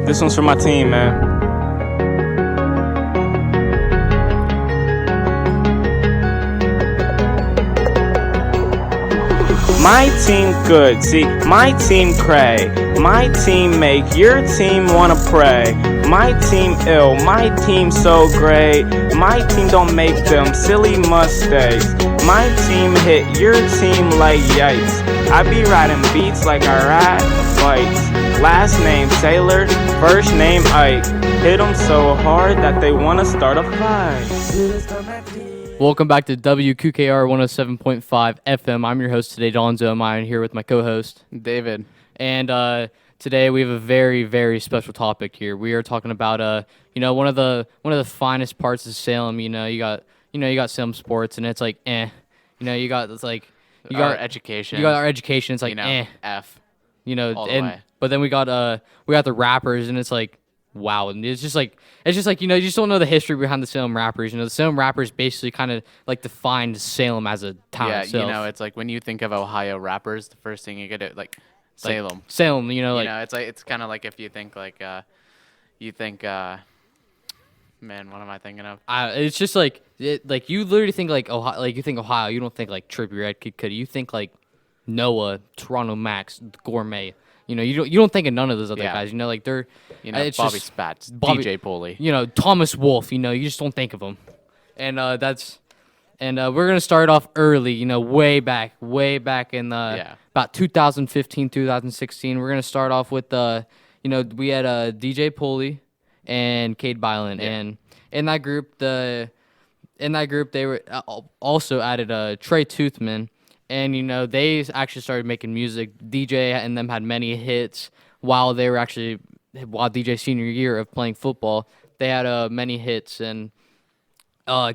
This one's for my team, man. My team good, see, my team cray. My team make your team wanna pray. My team ill, my team so great. My team don't make them silly mistakes. My team hit your team like yikes. I be riding beats like I ride bikes. Last name Taylor, first name Ike. Hit them so hard that they wanna start a fight. Welcome back to WQKR 107.5 FM. I'm your host today, Donzo. I'm here with my co-host, David. And today we have a very, very special topic here. We are talking about one of the finest parts of Salem. You got Salem sports, and it's like you got our education. You got our education. It's like F. All the way. But then we got the rappers, and it's like wow, and it's just like you just don't know the history behind the Salem Rappers. The Salem Rappers basically kind of like defined Salem as a town itself. Yeah, it's like when you think of Ohio rappers, the first thing you get it like Salem. Salem, it's kind of like if you think like man, what am I thinking of? It's just like you literally think like Ohio, like you think Ohio, you don't think like Trippie Redd, Kid Cudi, you think like Noah, Toronto Max, Gormet. You don't think of none of those other guys. They're it's Bobby just Spats, Bobby, DJ Poley. Thomas Wolfe. You just don't think of them. And we're gonna start off early. Way back in about 2015, 2016. We're gonna start off with we had DJ Poley and Cade Byland, and in that group they were also added Trey Toothman. And, they actually started making music. DJ and them had many hits while DJ's senior year of playing football. They had many hits. And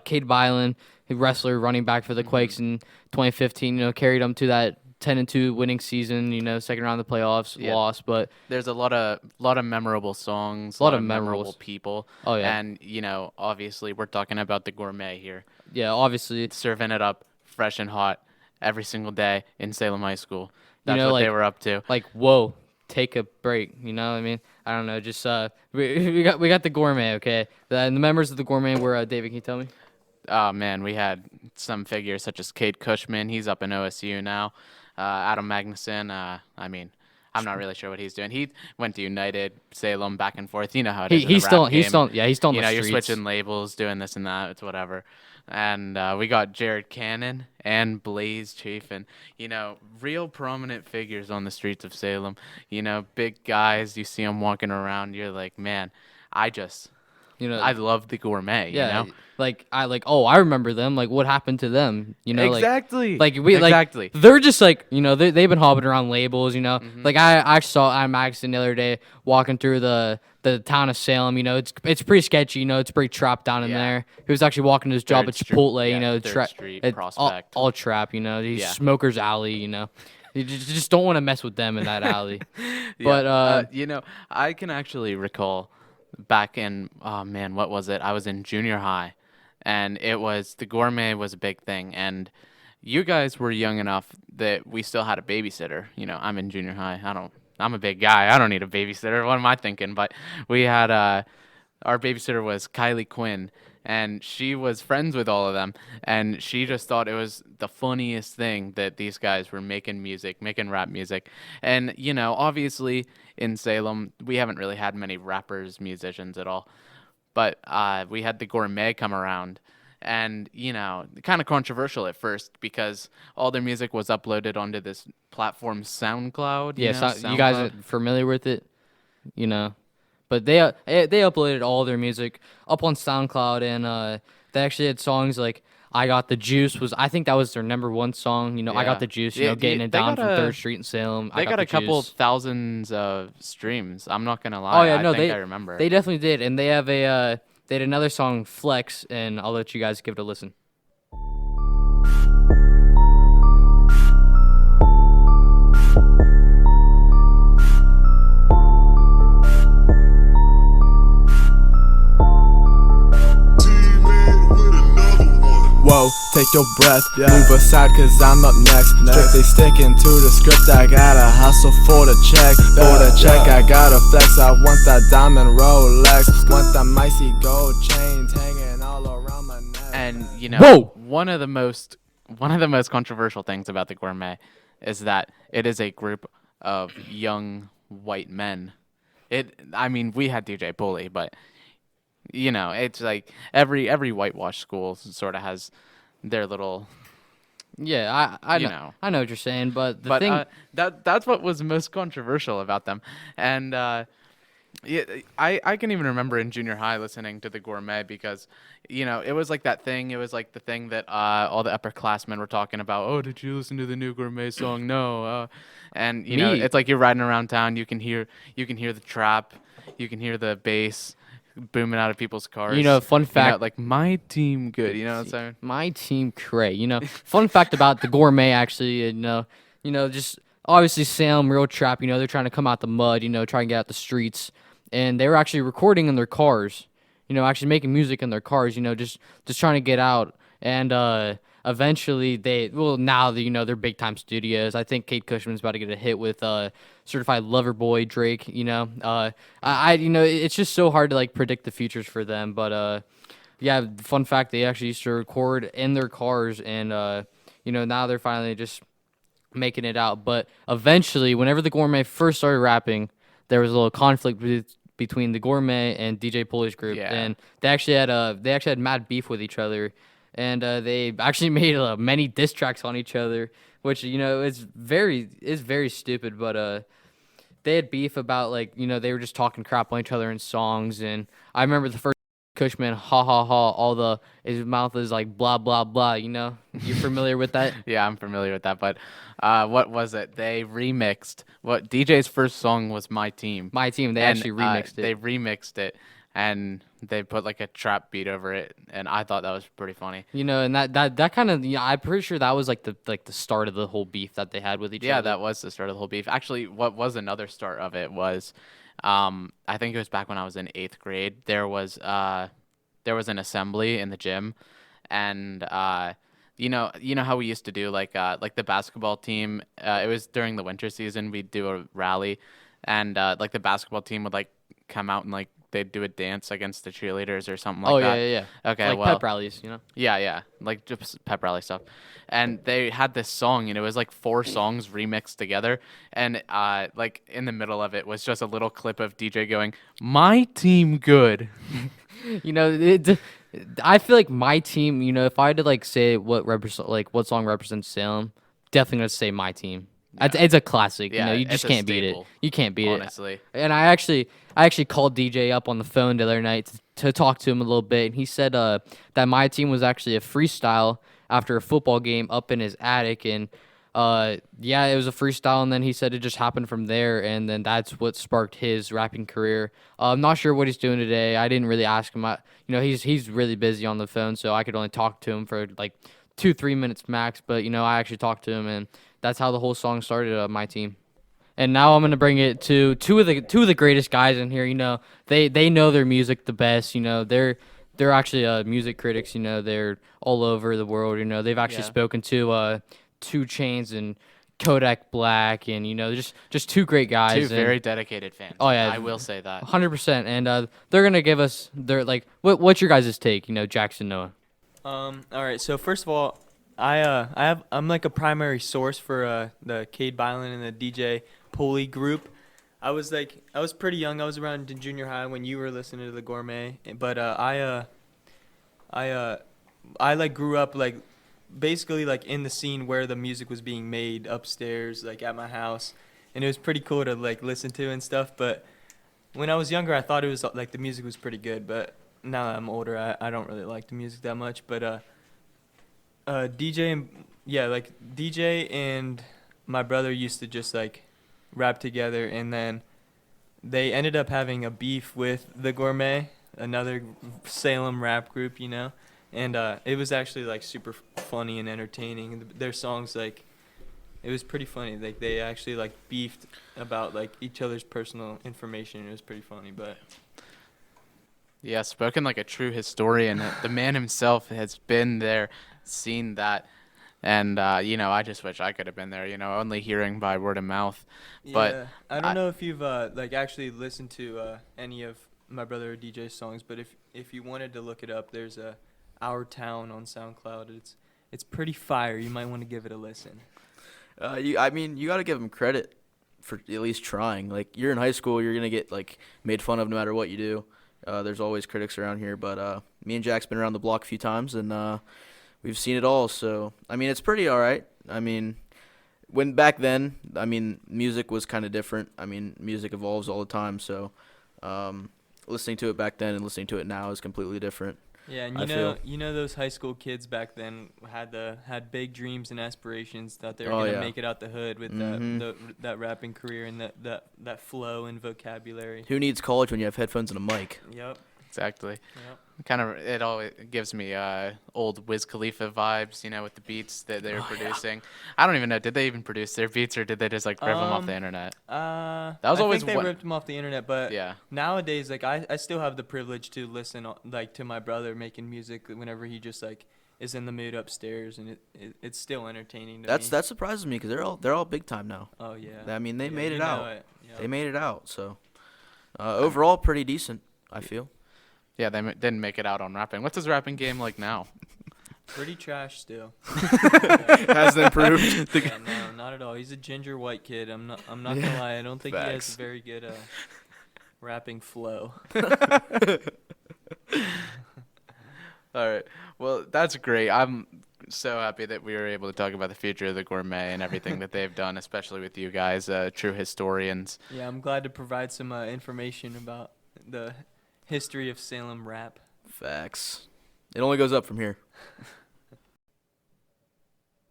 Cade Byland, a wrestler, running back for the Quakes in 2015, carried them to that 10-2 winning season, second round of the playoffs, lost. But there's a lot of memorable songs, a lot of memorable people. Oh, yeah. And, obviously we're talking about the Gormet here. Yeah, obviously. It's serving it up fresh and hot every single day in Salem High School. That's what they were up to. Like, whoa, take a break. You know what I mean? I don't know. Just we got the Gormet. Okay, the members of the Gormet were David. Can you tell me? Oh man, we had some figures such as Cade Cushman. He's up in OSU now. Adam Magnuson. I'm not really sure what he's doing. He went to United, Salem, back and forth. You know how it is. He's still on the streets. You're switching labels, doing this and that. It's whatever. And we got Jared Cannon and Blaze Chafin, real prominent figures on the streets of Salem. Big guys, you see them walking around, you're like, man, I love the Gormet, I remember them. Like, what happened to them? Exactly. Exactly. They're just like, they've been hopping around labels, Mm-hmm. Like I saw Adam Magnuson the other day walking through the town of Salem. It's pretty sketchy. It's pretty trapped down in there. He was actually walking to his job at Chipotle. Third Street, Prospect. All trap. He's Smoker's Alley. You just don't want to mess with them in that alley. But I can actually recall back in what was it? I was in junior high, and the Gormet was a big thing, and you guys were young enough that we still had a babysitter. I'm in junior high. I'm a big guy. I don't need a babysitter. What am I thinking? But we had our babysitter was Kylie Quinn, and she was friends with all of them, and she just thought it was the funniest thing that these guys were making rap music. And, obviously in Salem, we haven't really had many rappers, musicians at all. But we had the Gormet come around. And, kind of controversial at first because all their music was uploaded onto this platform SoundCloud. Yeah, SoundCloud. You guys are familiar with it, But they uploaded all their music up on SoundCloud, and they actually had songs like "I Got the Juice." I think that was their number one song. "I Got the Juice." Getting it down from 3rd Street in Salem. They got a couple thousands of streams. I'm not gonna lie. Oh yeah, no, I remember. They definitely did, and they have they had another song, Flex, and I'll let you guys give it a listen. Whoa, take your breath. Move aside cause I'm up next. Strictly sticking to the script, I gotta hustle for the check. For the check, I gotta flex. I want that diamond Rolex. Want that icy gold chains hanging all around my neck. And you know, Whoa! one of the most controversial things about the Gourmet is that it is a group of young white men. I mean, we had DJ Bully, but you know, it's like every whitewash school sort of has their little. Yeah, I You know, know. I know what you're saying, but the But thing, that's what was most controversial about them, and yeah, I can even remember in junior high listening to the Gourmet because, you know, it was like that thing. It was like the thing that all the upperclassmen were talking about. Oh, did you listen to the new Gourmet song? No. And you know, Me. it's like you're riding around town. You can hear the trap, you can hear the bass booming out of people's cars. you know, fun fact, like my team good. You know what I'm saying? my team cray. You know, fun fact about the Gourmet actually, just obviously Salem real trap. You know, they're trying to come out the mud. You know, try and get out the streets, and they were actually recording in their cars. You know, actually making music in their cars. You know, just trying to get out, and eventually now they're big time studios. I think Kate Cushman's about to get a hit with Certified Lover Boy Drake. You know, it's just so hard to like predict the futures for them, but yeah, fun fact, they actually used to record in their cars, and now they're finally just making it out. But eventually, whenever the Gourmet first started rapping, there was a little conflict between the Gourmet and DJ Pulley's group, Yeah. and they actually had mad beef with each other, and they actually made many diss tracks on each other, which is very stupid. But they had beef about they were just talking crap on each other in songs, and I remember the first Cushman, ha ha ha, his mouth is like blah blah blah. You know, you familiar with that? Yeah, I'm familiar with that. But what was it? They remixed what DJ's first song was My Team. My Team. They And, actually remixed it. They remixed it, and they put like a trap beat over it, and I thought that was pretty funny. You know, and that kind of, I'm pretty sure that was like the start of the whole beef that they had with each other. Yeah, that was the start of the whole beef. Actually, what was another start of it was, I think it was back when I was in 8th grade. There was an assembly in the gym, and you know how we used to do like the basketball team. It was during the winter season. We'd do a rally, and like the basketball team would like come out and like they'd do a dance against the cheerleaders or something like that. Yeah. Okay, like well, pep rallies, you know. Yeah, like just pep rally stuff. And they had this song, and it was like 4 songs remixed together. And like in the middle of it was just a little clip of DJ going, "My team good." You know, I feel like My Team. You know, if I had to like say what song represents Salem, definitely gonna say My Team. Yeah. It's a classic. Yeah, you know, you it's just a can't beat it. staple, You can't beat honestly. it. And I actually called DJ up on the phone the other night to talk to him a little bit, and he said that My Team was actually a freestyle after a football game up in his attic, and yeah, it was a freestyle, and then he said it just happened from there, and then that's what sparked his rapping career. I'm not sure what he's doing today. I didn't really ask him. He's really busy on the phone, so I could only talk to him for like 2-3 minutes max. But I actually talked to him, and that's how the whole song started. My Team. And now I'm gonna bring it to two of the greatest guys in here. You know, they know their music the best. You know, they're actually music critics. You know, they're all over the world. You know, they've actually spoken to 2 Chainz and Kodak Black, and just 2 great guys. 2 very dedicated fans. Oh yeah, I will say that. 100%. And they're gonna give us their what's your guys' take? You know, Jackson, Noah. All right. So first of all, I'm like a primary source for the Cade Byland and the DJ Pulley group. I was pretty young. I was around in junior high when you were listening to the Gourmet, but I like grew up like basically like in the scene where the music was being made upstairs, like at my house, and it was pretty cool to like listen to and stuff. But when I was younger, I thought it was like the music was pretty good, but now that I'm older, I don't really like the music that much. But DJ and my brother used to just like rap together, and then they ended up having a beef with the Gourmet, another Salem rap group, and it was actually like super funny and entertaining. Their songs, like, it was pretty funny. Like, they actually like beefed about like each other's personal information. It was pretty funny. But yeah, spoken like a true historian. The man himself has been there seen that. And, I just wish I could have been there, only hearing by word of mouth. But Yeah, I don't know if you've actually listened to any of my brother DJ's songs, but if you wanted to look it up, there's Our Town on SoundCloud. It's pretty fire. You might want to give it a listen. You got to give him credit for at least trying. Like, you're in high school, you're gonna get made fun of no matter what you do. There's always critics around here, but me and Jack's been around the block a few times, and we've seen it all. So it's pretty all right. When back then, music was kind of different. Music evolves all the time. So listening to it back then and listening to it now is completely different. Yeah, and you know those high school kids back then had big dreams and aspirations that they were gonna make it out the hood with that rapping career and that flow and vocabulary. Who needs college when you have headphones and a mic? Yep. Exactly. Yep. It always gives me old Wiz Khalifa vibes, with the beats that they were producing. Yeah. I don't even know, did they even produce their beats or did they just rip them off the internet? That was always. I think they ripped them off the internet, but nowadays, I still have the privilege to listen to my brother making music whenever he just is in the mood upstairs, and it's still entertaining to me. That surprises me because they're all big time now. Oh yeah. They made it out. Yep. They made it out. So overall, pretty decent, I feel. Yeah, they didn't make it out on rapping. What's his rapping game like now? Pretty trash still. Hasn't improved. Yeah, no, not at all. He's a ginger white kid. I'm not gonna lie. I don't think he has a very good rapping flow. All right. Well, that's great. I'm so happy that we were able to talk about the future of the Gourmet and everything that they've done, especially with you guys, true historians. Yeah, I'm glad to provide some information about the history of Salem Rap. Facts. It only goes up from here.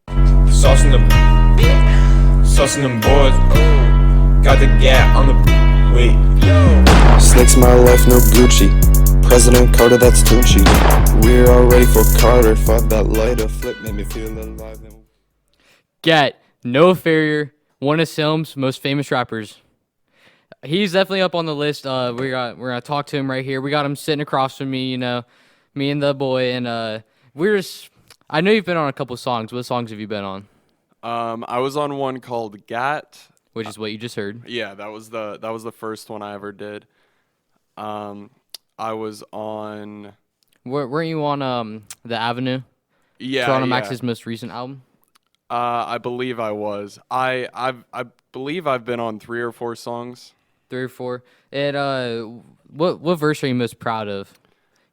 Saucing them boys. Got the gap on the wait. Snakes my life, no Gucci. President Carter, that's Tunchi. We're all ready for Carter. Fought that lighter flip, made me feel alive. Get Noah Ferrier, one of Salem's most famous rappers. He's definitely up on the list. We're gonna talk to him right here. We got him sitting across from me, me and the boy, and I know you've been on a couple songs. What songs have you been on? I was on one called Gat, which is what you just heard. Yeah, that was the first one I ever did. I was on. Weren't you on The Avenue? Yeah, Toronto Max's most recent album. I believe I was. I believe I've been on 3 or 4 songs. 3 or 4. And what verse are you most proud of?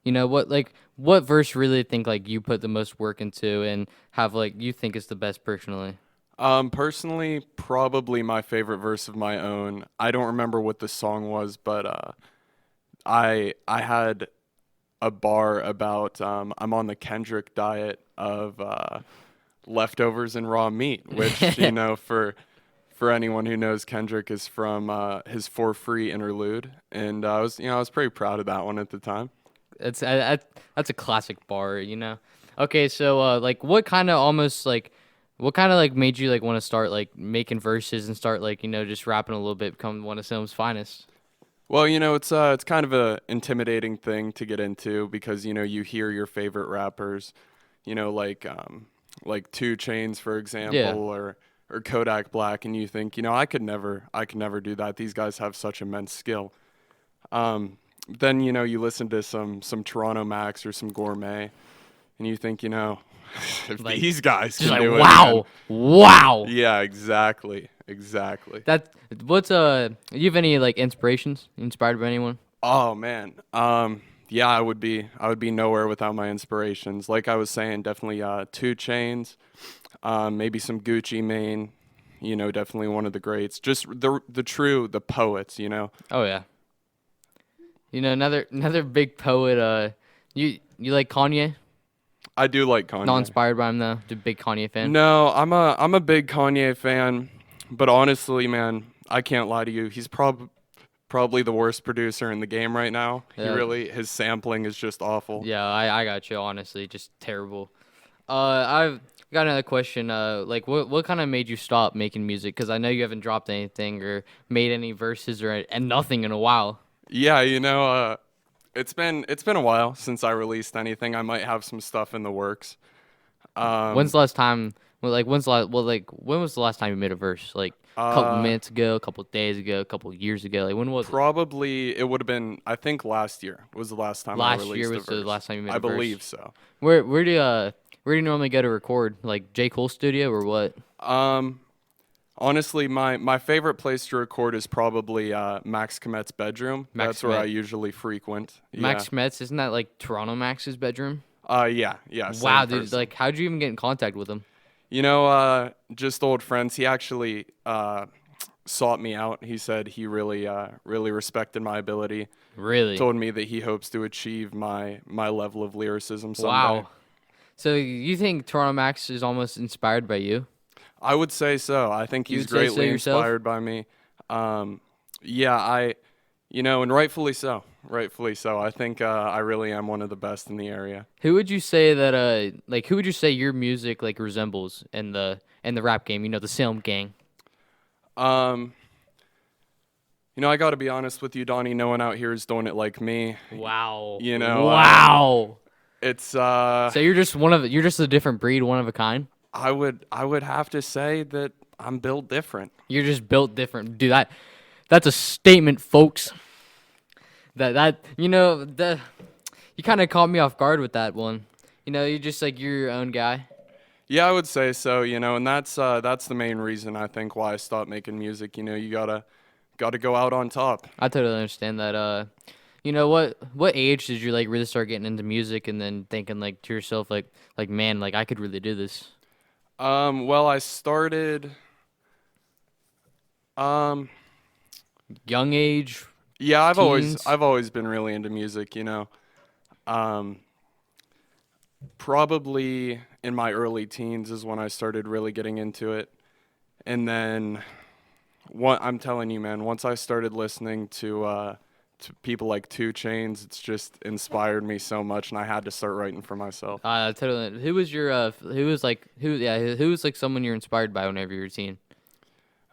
What verse really think you put the most work into and have you think is the best personally? Personally, probably my favorite verse of my own. I don't remember what the song was, but I had a bar about I'm on the Kendrick diet of leftovers and raw meat, which for anyone who knows, Kendrick is from his For Free interlude, and I was pretty proud of that one at the time. That's a classic bar, Okay, so what kind of made you want to start making verses and start just rapping a little bit, become one of Salem's finest? Well, it's kind of a intimidating thing to get into because you hear your favorite rappers, like 2 Chainz, for example, or Kodak Black, and you think, I could never do that. These guys have such immense skill. Then you listen to some Toronto Max or some Gormet, and you think, if these guys can do it, wow. Yeah, exactly. What's you have any inspirations? Inspired by anyone? Oh man. Yeah, I would be nowhere without my inspirations. Like I was saying, definitely 2 Chainz, maybe some Gucci Mane, definitely one of the greats. Just the poets, Oh yeah. Another big poet. You like Kanye? I do like Kanye. Not inspired by him though. Big Kanye fan. No, I'm a big Kanye fan, but honestly, man, I can't lie to you. He's probably the worst producer in the game right now. Yeah. His sampling is just awful. Yeah, I got you. Honestly, just terrible. I've got another question. What kind of made you stop making music? Because I know you haven't dropped anything or made any verses and nothing in a while. Yeah, it's been a while since I released anything. I might have some stuff in the works. When's the last time? Well, like when was the last time you made a verse? Like a couple minutes ago, a couple days ago, a couple years ago. Like when was it? Probably it would have been. I think last year was the last time I released a verse. Last year was the last time you made a verse. I believe so. Where do you normally go to record? Like J. Cole studio or what? Honestly, my favorite place to record is probably Max Komet's bedroom. That's where I usually frequent. Max Komet's, isn't that like Toronto Max's bedroom? Yeah. Wow, dude! Like, how'd you even get in contact with him? You know, just old friends. He actually sought me out. He said he really respected my ability. Really? Told me that he hopes to achieve my level of lyricism someday. Wow. So you think Toronto Max is almost inspired by you? I would say so. I think he's greatly inspired by me. Yeah, and rightfully so. Rightfully so. I think I really am one of the best in the area. Who would you say that who would you say your music like resembles in the rap game? You know, the Salem gang. I got to be honest with you, Donnie. No one out here is doing it like me. Wow. Wow. It's So you're just a different breed, one of a kind. I would have to say that I'm built different. You're just built different, dude. That's a statement, folks. You kind of caught me off guard with that one. You're just like you're your own guy. Yeah, I would say so. And that's the main reason I think why I stopped making music. You gotta go out on top. I totally understand that. What age did you like really start getting into music and then thinking like to yourself like man, like I could really do this? Well, I started young age. Yeah, I've always been really into music, Probably in my early teens is when I started really getting into it. And then I'm telling you, man, once I started listening to people like 2 Chainz, it's just inspired me so much, and I had to start writing for myself. Totally. Who was someone you're inspired by whenever you're a teen?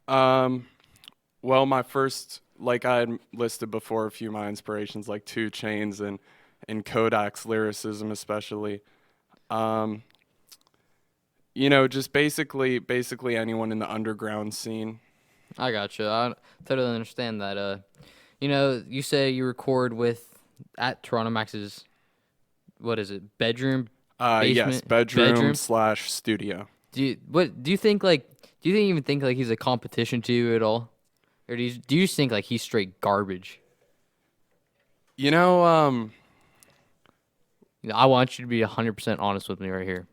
Well, my first, like I had listed before, a few of my inspirations, like 2 Chainz and Kodak's lyricism especially. Just basically anyone in the underground scene. I gotcha. I totally understand that. You say you record at Toronto Max's, what is it, bedroom? Basement? Yes, bedroom/studio. Do you think he's a competition to you at all? Or do you just think like he's straight garbage? I want you to be 100% honest with me right here.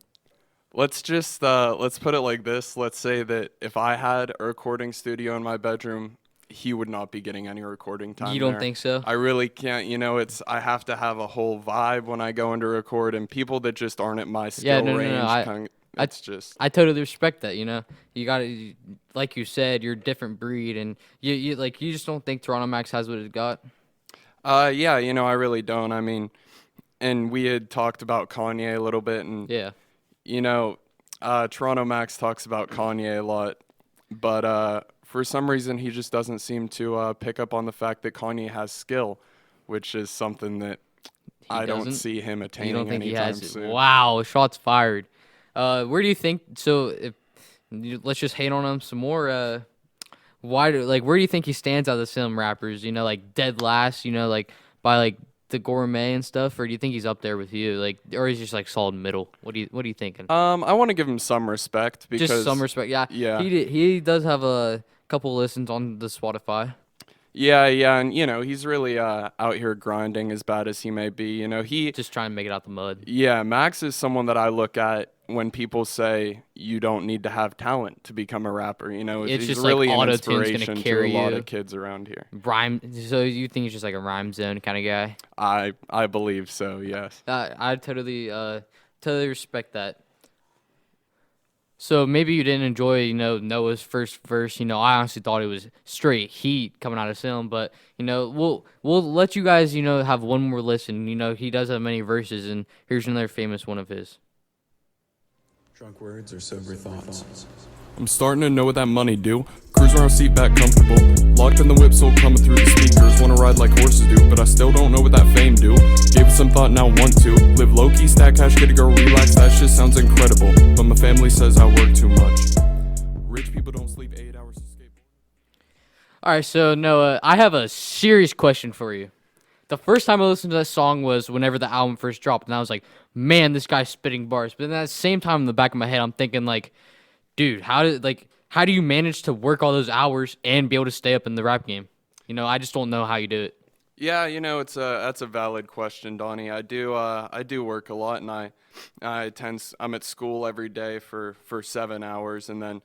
Let's just let's put it like this. Let's say that if I had a recording studio in my bedroom, he would not be getting any recording time. You don't there. think so? I really can't. I have to have a whole vibe when I go into record, and people that just aren't at my skill range. I totally respect that. You gotta, like you said, you're a different breed, and you just don't think Toronto Max has what it got. Yeah, I really don't. I mean, and we had talked about Kanye a little bit, and yeah, Toronto Max talks about Kanye a lot, but for some reason he just doesn't seem to pick up on the fact that Kanye has skill, which is something that I don't see him attaining anytime soon. Wow, shots fired. Where do you think? So, let's just hate on him some more. Where do you think he stands out of the Salem rappers? Like dead last. By like the Gormet and stuff, or do you think he's up there with you? Or he's just like solid middle. What are you thinking? I want to give him some respect because just some respect. Yeah. Yeah. He does have a couple listens on the Spotify. Yeah, and he's really out here grinding as bad as he may be. He just trying to make it out the mud. Yeah, Max is someone that I look at when people say you don't need to have talent to become a rapper. It's he's just really like an inspiration to a lot of kids around here. So you think he's just like a rhyme zone kind of guy? I believe so. Yes. I totally respect that. So maybe you didn't enjoy, Noah's first verse. I honestly thought it was straight heat coming out of Salem, but we'll let you guys, have one more listen. He does have many verses, and here's another famous one of his. Drunk words or sober thoughts. I'm starting to know what that money do. Cruise Cruise around, seat back comfortable. Locked in the whip, soul coming through the speakers. Wanna ride like horses do, but I still don't know what that fame do. Gave it some thought, now want to. Live low-key, stack cash, get a girl, relax, that shit sounds incredible. But my family says I work too much. Rich people don't sleep 8 hours to skateboard. All right, so Noah, I have a serious question for you. The first time I listened to that song was whenever the album first dropped, and I was like, man, this guy's spitting bars. But then at the same time in the back of my head, I'm thinking like, dude, how do you manage to work all those hours and be able to stay up in the rap game? You know, I just don't know how you do it. Yeah, you know, that's a valid question, Donnie. I do work a lot, and I'm at school every day for 7 hours, and then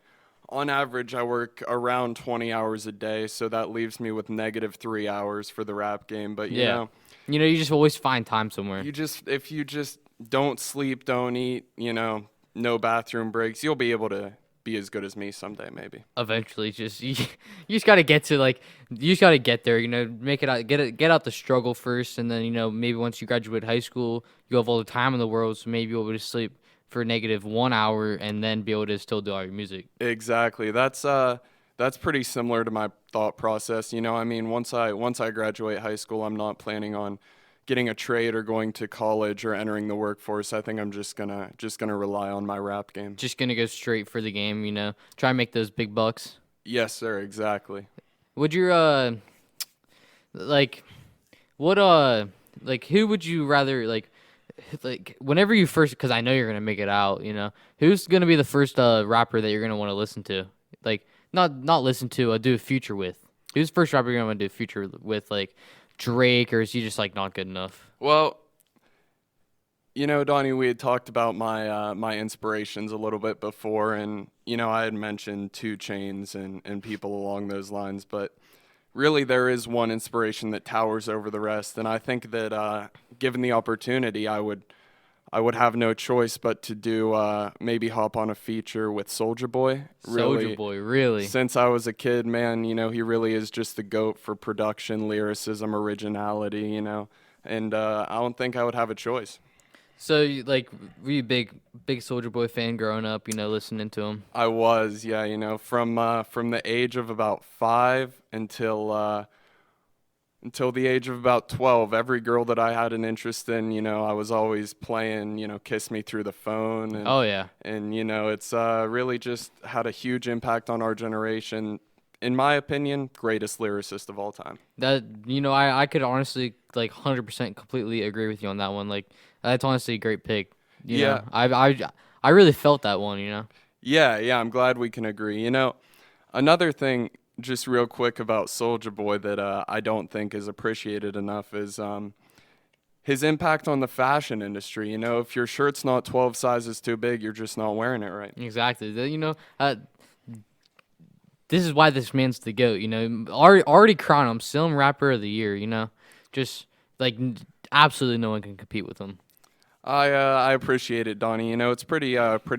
on average I work around 20 hours a day, so that leaves me with negative 3 hours for the rap game. But you know, you just always find time somewhere. if you just don't sleep, don't eat, you know, no bathroom breaks, you'll be able to be as good as me someday, maybe. Eventually, you just gotta get to you just gotta get there. You know, make it out, get out the struggle first, and then you know maybe once you graduate high school, you have all the time in the world, so maybe you'll be able to sleep for negative 1 hour and then be able to still do all your music. Exactly. That's pretty similar to my thought process. You know, I mean, once I graduate high school, I'm not planning on getting a trade or going to college or entering the workforce. I think I'm just gonna rely on my rap game. Just gonna go straight for the game, you know. Try and make those big bucks. Yes, sir. Exactly. Would your who would you rather whenever you first, because I know you're gonna make it out, you know, who's gonna be the first rapper that you're gonna want to listen to? Like not listen to, do a feature with. Who's the first rapper you're gonna want to do a feature with, like Drake, or is he just like not good enough? Well, you know, Donnie, we had talked about my inspirations a little bit before, and you know, I had mentioned 2 Chainz and people along those lines, but really there is one inspiration that towers over the rest, and I think that given the opportunity, I would have no choice but to do maybe hop on a feature with Soulja Boy. Soulja Boy, really? Since I was a kid, man, you know, he really is just the GOAT for production, lyricism, originality, you know, and I don't think I would have a choice. So, were you a big Soulja Boy fan growing up, you know, listening to him? I was, yeah, you know, from the age of about 5 until the age of about 12, every girl that I had an interest in, you know, I was always playing, you know, Kiss Me Through the Phone. And, oh, yeah. And, you know, it's really just had a huge impact on our generation. In my opinion, greatest lyricist of all time. That, you know, I could honestly, 100% completely agree with you on that one. Like, that's honestly a great pick. You know? I really felt that one, you know? Yeah, I'm glad we can agree. You know, another thing, just real quick about Soulja Boy that I don't think is appreciated enough is his impact on the fashion industry. You know, if your shirt's not 12 sizes too big, you're just not wearing it right. Exactly. You know, this is why this man's the GOAT, you know. Already crowned him Salem Rapper of the Year, you know. Just, absolutely no one can compete with him. I appreciate it, Donnie. You know, it's pretty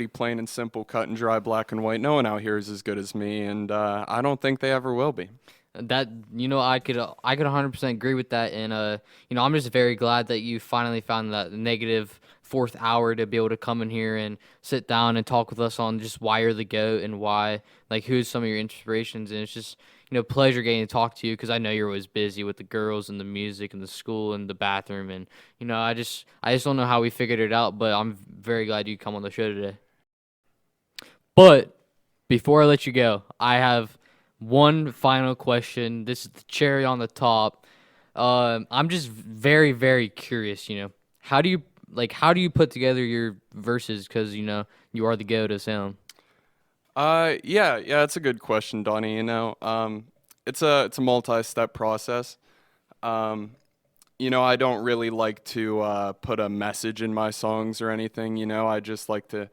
plain and simple, cut and dry, black and white. No one out here is as good as me, and I don't think they ever will be. That, you know, I could 100% agree with that, and you know, I'm just very glad that you finally found that negative 4th hour to be able to come in here and sit down and talk with us on just why you're the GOAT and why, who's some of your inspirations, and it's just, you know, pleasure getting to talk to you because I know you're always busy with the girls and the music and the school and the bathroom, and you know, I just don't know how we figured it out, but I'm very glad you come on the show today. But before I let you go, I have one final question. This is the cherry on the top. I'm just very, very curious. You know, how do you put together your verses? Because you know you are the GOAT of Salem. Yeah, it's a good question, Donnie. You know, it's a multi-step process. You know, I don't really like to put a message in my songs or anything. You know, I just like to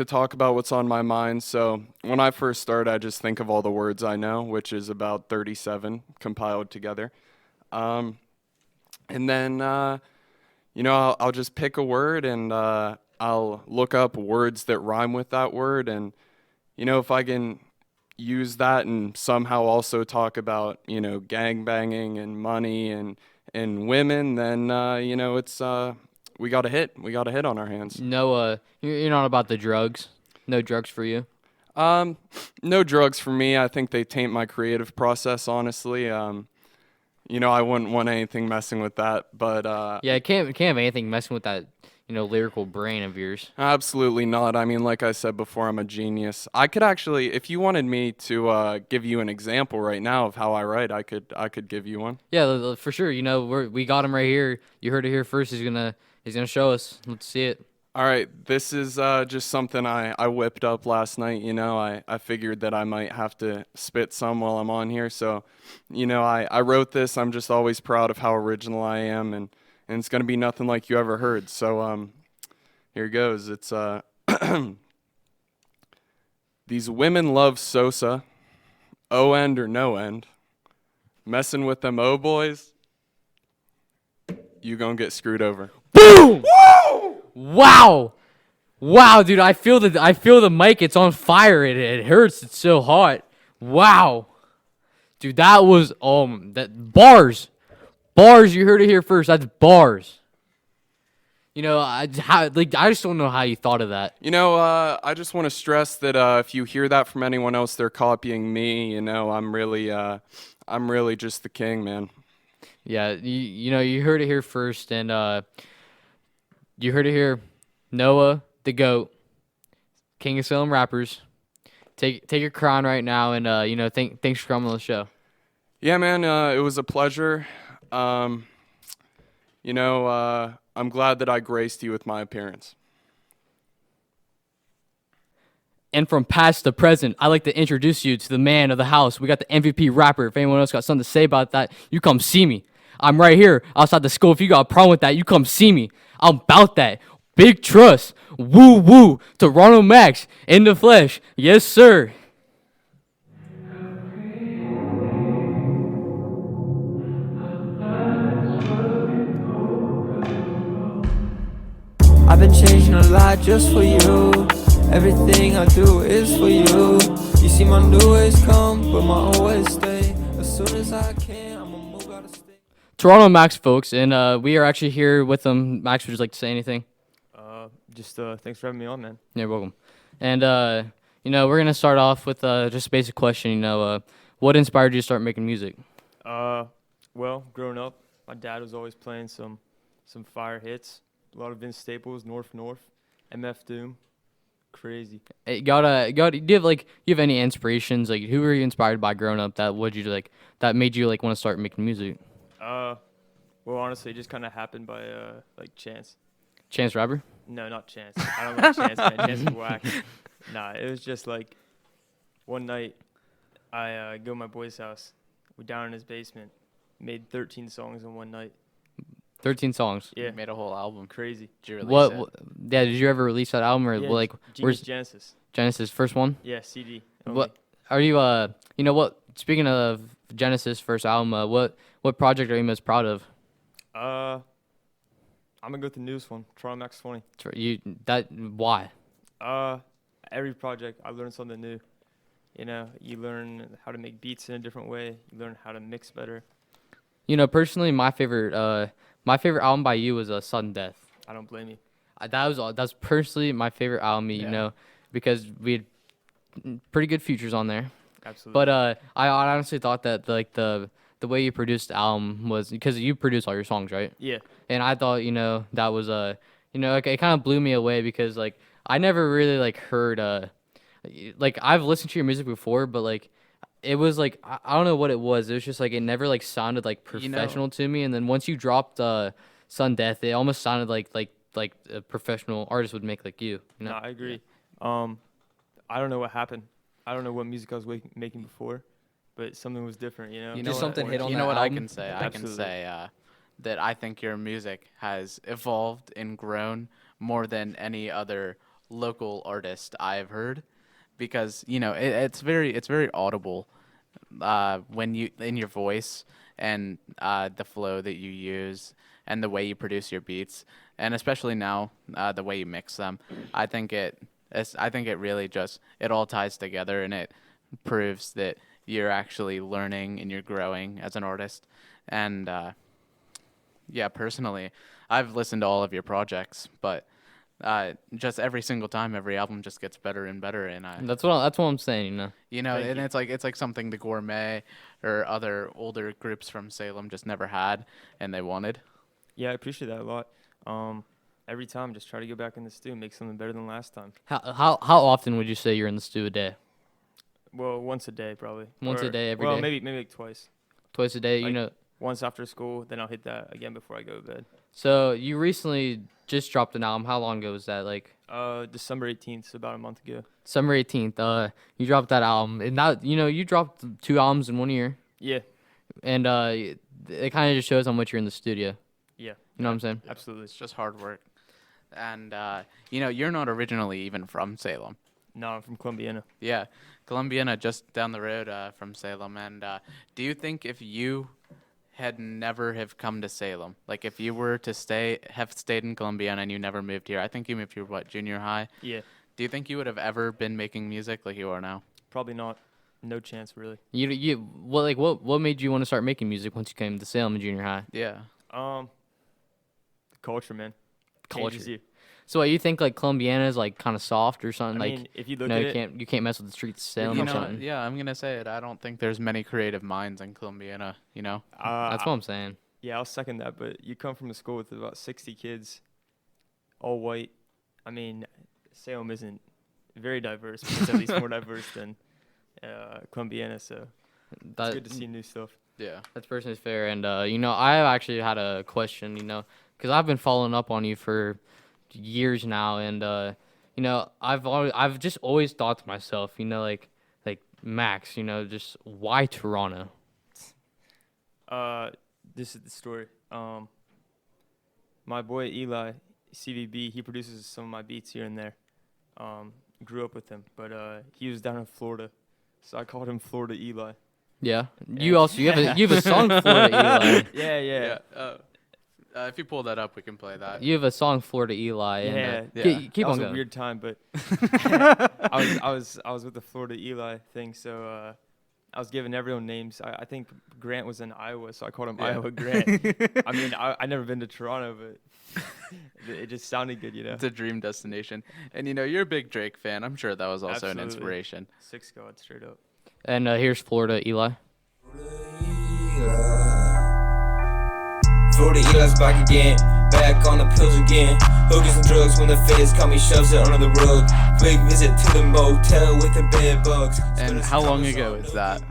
talk about what's on my mind. So when I first start, I just think of all the words I know, which is about 37 compiled together. And then, you know, I'll just pick a word and I'll look up words that rhyme with that word. And, you know, if I can use that and somehow also talk about, you know, gangbanging and money and women, then, you know, it's... We got a hit on our hands. No, you're not about the drugs. No drugs for you. No drugs for me. I think they taint my creative process, honestly. I wouldn't want anything messing with that, but Yeah, it can't have anything messing with that, lyrical brain of yours. absolutely not. I mean, like I said before, I'm a genius. I could actually, if you wanted me to give you an example right now of how I write, I could give you one. Yeah, for sure. We got him right here. You heard it here first. He's gonna show us. Let's see it. All right, this is just something I whipped up last night. I figured that I might have to spit some while I'm on here. So, I wrote this. I'm just always proud of how original I am, and it's going to be nothing like you ever heard. So, here goes. It's these women love Sosa, O end or no end. Messing with them O boys, you gonna get screwed over. Boom! Wow! Wow, dude, I feel the mic. It's on fire. It hurts. It's so hot. Wow, dude, that was that bars. You heard it here first. That's bars. I just don't know how you thought of that. I just want to stress that if you hear that from anyone else, they're copying me. I'm really just the king, man. Yeah, you heard it here first, and you heard it here. Noah, the GOAT, King of Salem Rappers. Take your crown right now, and thanks for coming on the show. Yeah, man, it was a pleasure. I'm glad that I graced you with my appearance. And from past to present, I'd like to introduce you to the man of the house. We got the MVP rapper. If anyone else got something to say about that, you come see me. I'm right here outside the school. If you got a problem with that, you come see me. I'm about that. Big trust. Woo woo. Toronto Max in the flesh. Yes, sir. I've been changing a lot just for you. Everything I do is for you. You see my new ways come, but my old ways stay. As soon as I can, I'ma move out of state. Toronto Max, folks, and we are actually here with them. Max, would you like to say anything? Thanks for having me on, man. You're welcome. And we're gonna start off with just a basic question. What inspired you to start making music? Well, growing up, my dad was always playing some fire hits. A lot of Vince Staples, North, MF Doom, crazy. Hey, do you have any inspirations? Like, who were you inspired by growing up that made you want to start making music? Well, honestly, it just kind of happened by chance. Chance Rapper? No, not Chance. I don't like Chance, man. Chance is whack. Nah, it was just one night I go to my boy's house. We're down in his basement. Made 13 songs in one night. 13 songs. Yeah. You made a whole album. Crazy. Did you release it? Yeah, did you ever release that album? Or Yeah, where's Genesis? Genesis, first one? Yeah, CD. Only. What are you speaking of Genesis first album, what project are you most proud of? I'm gonna go with the newest one, Toronto Max 20. Why? Every project I learned something new. You learn how to make beats in a different way. You learn how to mix better. Personally, my favorite album by you was Sudden Death. I don't blame you. That's personally my favorite album, because we had pretty good features on there. Absolutely. But I honestly thought that the way you produced the album was because you produce all your songs, right? Yeah. And I thought that was it kind of blew me away because I never really heard I've listened to your music before, but it was I don't know what it was. It was just it never sounded professional to me. And then once you dropped Sun Death, it almost sounded like a professional artist would make you. No, I agree. I don't know what happened. I don't know what music I was making before, but something was different. Just something hit on. You that know what album? I can say? Absolutely. I can say that I think your music has evolved and grown more than any other local artist I've heard, because it's very audible when you in your voice and the flow that you use and the way you produce your beats, and especially now the way you mix them. I think it really just it all ties together, and it proves that you're actually learning and you're growing as an artist. And personally, I've listened to all of your projects, but just every single time, every album just gets better and better. And That's what I'm saying. and it's like something the Gormet or other older groups from Salem just never had, and they wanted. Yeah, I appreciate that a lot. Every time, just try to go back in the studio and make something better than last time. How often would you say you're in the studio a day? Well, once a day probably. Once a day, every day? Well, maybe like twice. Twice a day, Like, once after school, then I'll hit that again before I go to bed. So you recently just dropped an album. How long ago was that? Like December 18th, so about a month ago. December 18th. You dropped that album, and that you dropped 2 albums in 1 year. Yeah. And it kind of just shows how much you're in the studio. Yeah. You know what I'm saying? Absolutely. It's just hard work. And, you're not originally even from Salem. No, I'm from Columbiana. Yeah, Columbiana, just down the road from Salem. And do you think if you had never have come to Salem, like if you were to have stayed in Columbiana and you never moved here, I think you moved here, junior high? Yeah. Do you think you would have ever been making music like you are now? Probably not. No chance, really. What made you want to start making music once you came to Salem in junior high? Yeah. Culture, man. Culture. Changes you. So what, you think like Columbiana is like kind of soft or something? I mean, if you look at you can't mess with the streets of Salem or something. Yeah, I'm gonna say it. I don't think there's many creative minds in Columbiana. That's what I'm saying. Yeah, I'll second that. But you come from a school with about 60 kids, all white. I mean, Salem isn't very diverse, but it's at least more diverse than Columbiana. So it's good to see new stuff. Yeah, that's personally fair. And I actually had a question. Because I've been following up on you for years now, and I've just always thought to myself, like Max, just why Toronto? This is the story. My boy Eli, CVB, he produces some of my beats here and there. Grew up with him, but he was down in Florida, so I called him Florida Eli. Yeah. You have a song Florida Eli. Yeah. If you pull that up, we can play that. You have a song Florida Eli. And, keep on going. That was a weird time, but I was with the Florida Eli thing, so I was giving everyone names. I think Grant was in Iowa, so I called him Iowa Grant. I mean, I never been to Toronto, but it just sounded good, It's a dream destination. And, you're a big Drake fan. I'm sure that was also an inspiration. 6 God, straight up. And here's Florida Eli. Florida Eli's back again, back on the pills again. Hookers and drugs when the feds call me, shoves it under the rug. Quick visit to the motel with the bed bugs. And how long ago is that?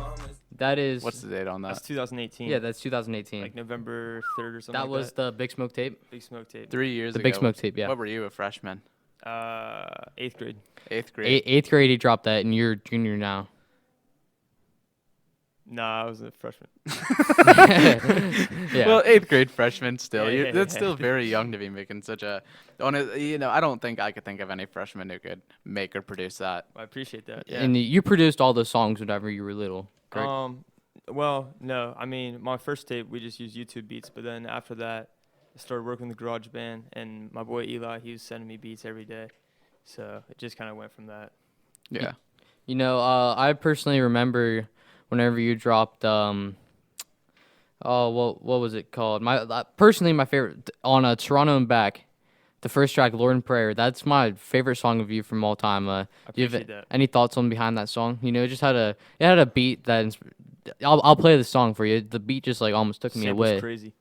That is... What's the date on that? That's 2018. Yeah, that's 2018. Like November 3rd or something That was the Big Smoke tape? Big Smoke tape. 3 years ago. The Big Smoke tape, yeah. What were you, a freshman? 8th grade. 8th grade. 8th grade he dropped that, and you're junior now. Nah, I was a freshman. Yeah. Well, 8th grade freshman still. Yeah, That's still very young to be making such a... I don't think I could think of any freshman who could make or produce that. I appreciate that. Yeah. And you produced all those songs whenever you were little, correct? Well, no. I mean, my first tape, we just used YouTube beats. But then after that, I started working with the garage band. And my boy Eli, he was sending me beats every day. So it just kind of went from that. Yeah. I personally remember... Whenever you dropped, what was it called? Personally, my favorite on Toronto and Back, the first track, Lord and Prayer. That's my favorite song of you from all time. Do you have any thoughts on behind that song? It just had a beat that I'll play the song for you. The beat just like almost took me away. Crazy.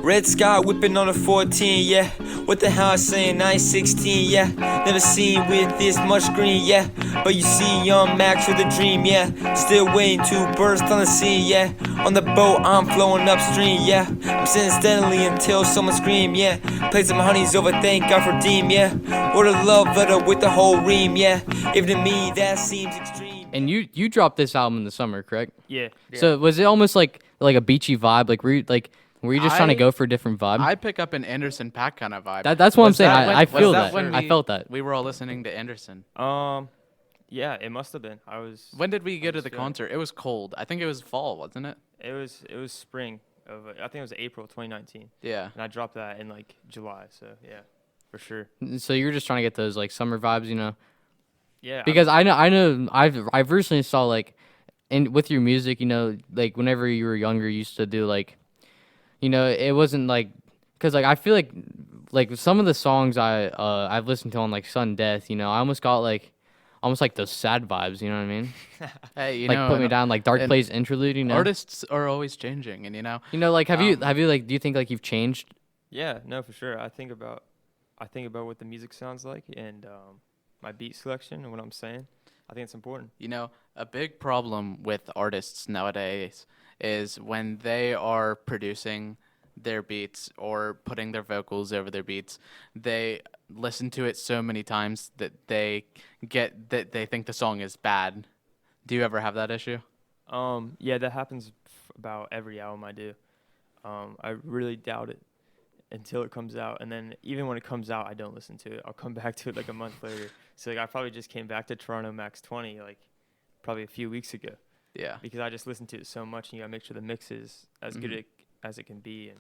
Red sky whipping on a 14, yeah. What the hell I'm saying, I ain't 16, yeah. Never seen with this much green, yeah. But you see young Max with a dream, yeah. Still waiting to burst on the scene, yeah. On the boat, I'm flowing upstream, yeah. I'm sitting steadily until someone scream, yeah. Play some honeys over, thank God for Deem, yeah. Or a love letter with the whole ream, yeah. Even to me, that seems extreme. And you dropped this album in the summer, correct? Yeah. So was it almost like a beachy vibe? Were you just trying to go for a different vibe? I pick up an Anderson .Paak kind of vibe. That's what I'm saying. I feel that. I felt that. We were all listening to Anderson. Yeah, it must have been. When did we go to the concert? It was cold. I think it was fall, wasn't it? It was spring I think it was April 2019. Yeah. And I dropped that in July. So yeah, for sure. So you're just trying to get those summer vibes, Yeah. Because I know I've recently saw like, and with your music, you know, like whenever you were younger, you used to do like, you know, it wasn't like, cause like I feel like some of the songs I've listened to on like Sudden Death, you know, I almost got like, almost like those sad vibes, you know what I mean? Hey, you Like know, put me down, like Dark and Place interlude, you know. artists are always changing, and Like have you like, do you think like you've changed? Yeah, no, for sure. I think about what the music sounds like and my beat selection and what I'm saying. I think it's important. You know, a big problem with artists nowadays is when they are producing their beats or putting their vocals over their beats, they listen to it so many times that they think the song is bad. Do you ever have that issue? Yeah, that happens about every album I do. I really doubt it until it comes out, and then even when it comes out, I don't listen to it. I'll come back to it like a month later. So like I probably just came back to Toronto Max 20 like probably a few weeks ago. Yeah. Because I just listened to it so much, and you gotta make sure the mix is as good as it can be, and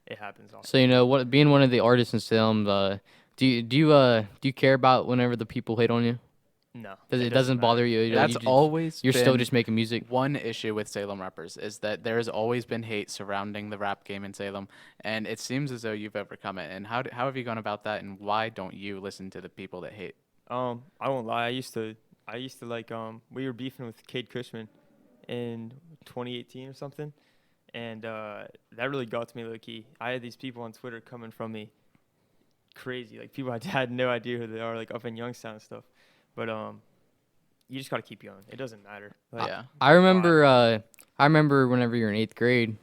it happens often. So you know, what being one of the artists in Salem, do you care about whenever the people hate on you? No. It doesn't bother you. That's always you're still been just making music. One issue with Salem rappers is that there has always been hate surrounding the rap game in Salem, and it seems as though you've overcome it. And how have you gone about that, and why don't you listen to the people that hate? I won't lie. I used to like we were beefing with Cade Cushman in 2018 or something, and that really got to me low key. I had these people on Twitter coming from me crazy, like people I had no idea who they are, like up in Youngstown and stuff. But you just gotta keep young. It doesn't matter. Like, Yeah. I remember whenever you were in 8th grade,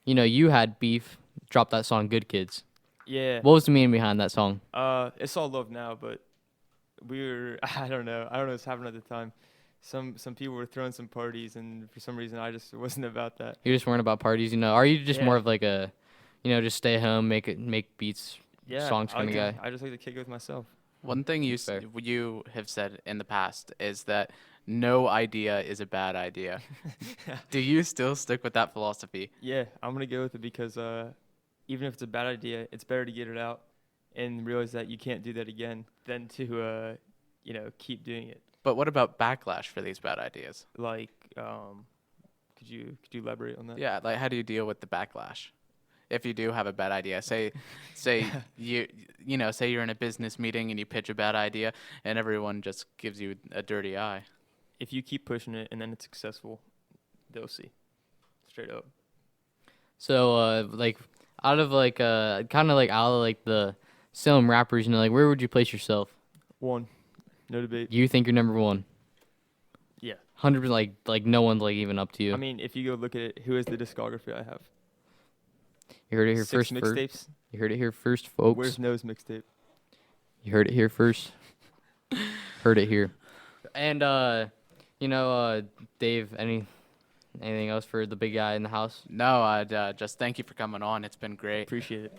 you know, you had beef. Dropped that song "Good Kids." Yeah. What was the meaning behind that song? It's all love now, but we were I don't know what's happening at the time. Some people were throwing some parties, and for some reason I just wasn't about that. You just weren't about parties, you know. Are you just more of like a, you know, just stay home, make beats, songs kind of guy? I just like to kick it with myself. One thing you have said in the past is that no idea is a bad idea. Do you still stick with that philosophy? Yeah, I'm gonna go with it because even if it's a bad idea, it's better to get it out and realize that you can't do that again than to keep doing it. But what about backlash for these bad ideas? Like, could you elaborate on that? Yeah, like how do you deal with the backlash? If you do have a bad idea, say you're in a business meeting and you pitch a bad idea and everyone just gives you a dirty eye. If you keep pushing it and then it's successful, they'll see. Straight up. So out of the Salem rappers, you know, like where would you place yourself? 1, no debate. You think you're number 1? Yeah. 100%, like no one's like even up to you. I mean, if you go look at it, who is the discography I have? You heard it here 6 first. mixtapes. You heard it here first, folks. Where's No's mixtape? You heard it here first. Heard it here. And Dave, anything else for the big guy in the house? No, I'd just thank you for coming on. It's been great. Appreciate it.